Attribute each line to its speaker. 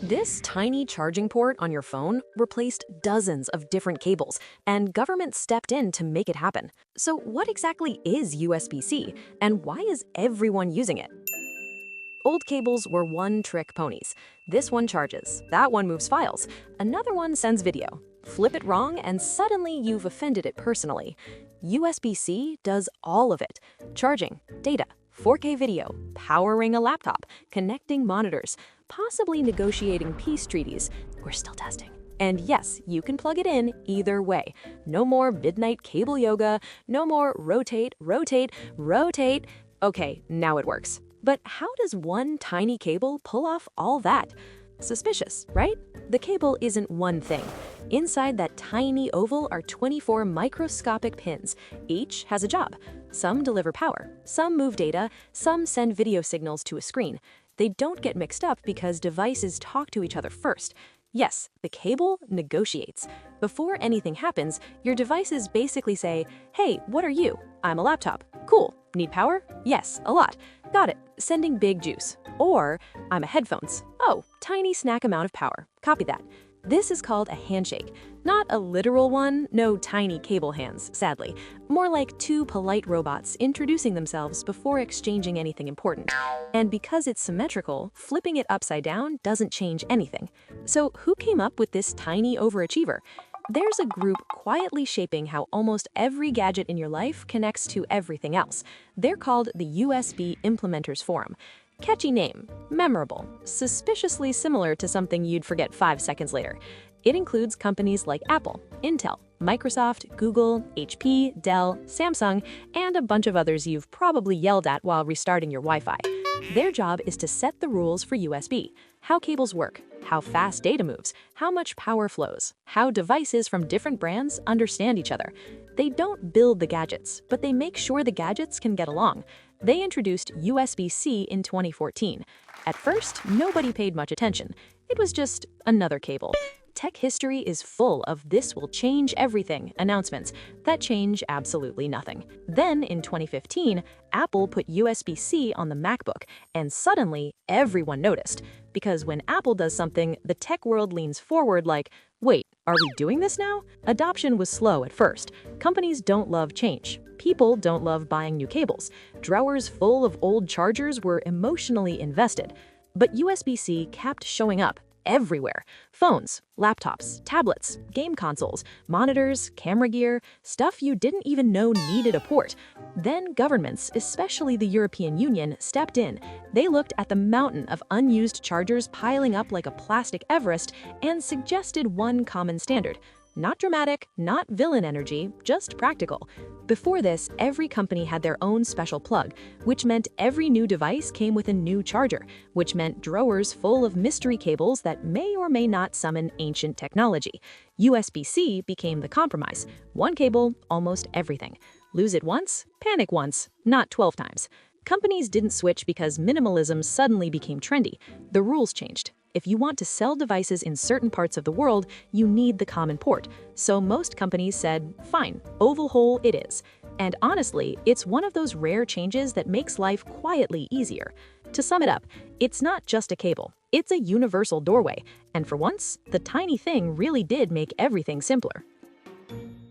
Speaker 1: This tiny charging port on your phone replaced dozens of different cables, and government stepped in to make it happen. So what exactly is USB-C, and why is everyone using it? Old cables were one-trick ponies. This one charges, that one moves files, another one sends video. Flip it wrong and suddenly you've offended it personally. USB-C does all of it. Charging, data, 4K video, powering a laptop, connecting monitors, possibly negotiating peace treaties. We're still testing. And yes, you can plug it in either way. No more midnight cable yoga, no more rotate, rotate, rotate. Okay, now it works. But how does one tiny cable pull off all that? Suspicious, right? The cable isn't one thing. Inside that tiny oval are 24 microscopic pins. Each has a job. Some deliver power, some move data, some send video signals to a screen. They don't get mixed up because devices talk to each other first. Yes, the cable negotiates. Before anything happens, your devices basically say, "Hey, what are you? I'm a laptop. Cool. Need power? Yes, a lot. Got it. Sending big juice." Or, "I'm a headphones. Oh, tiny snack amount of power. Copy that." This is called a handshake. Not a literal one, no tiny cable hands, sadly. More like two polite robots introducing themselves before exchanging anything important. And because it's symmetrical, flipping it upside down doesn't change anything. So who came up with this tiny overachiever? There's a group quietly shaping how almost every gadget in your life connects to everything else. They're called the USB Implementers Forum. Catchy name, memorable, suspiciously similar to something you'd forget 5 seconds later. It includes companies like Apple, Intel, Microsoft, Google, HP, Dell, Samsung, and a bunch of others you've probably yelled at while restarting your Wi-Fi. Their job is to set the rules for USB, how cables work, how fast data moves, how much power flows, how devices from different brands understand each other. They don't build the gadgets, but they make sure the gadgets can get along. They introduced USB-C in 2014. At first, nobody paid much attention. It was just another cable. Tech history is full of "this will change everything" announcements that change absolutely nothing. Then, in 2015, Apple put USB-C on the MacBook, and suddenly everyone noticed. Because when Apple does something, the tech world leans forward like, "Wait, are we doing this now?" Adoption was slow at first. Companies don't love change. People don't love buying new cables. Drawers full of old chargers were emotionally invested. But USB-C kept showing up everywhere. Phones, laptops, tablets, game consoles, monitors, camera gear, stuff you didn't even know needed a port. Then governments, especially the European Union, stepped in. They looked at the mountain of unused chargers piling up like a plastic Everest and suggested one common standard. Not dramatic, not villain energy, just practical. Before this, every company had their own special plug, which meant every new device came with a new charger, which meant drawers full of mystery cables that may or may not summon ancient technology. USB-C became the compromise. One cable, almost everything. Lose it once, panic once, not 12 times. Companies didn't switch because minimalism suddenly became trendy. The rules changed. If you want to sell devices in certain parts of the world, you need the common port. So most companies said, fine, oval hole it is. And honestly, it's one of those rare changes that makes life quietly easier. To sum it up, it's not just a cable. It's a universal doorway. And for once, the tiny thing really did make everything simpler.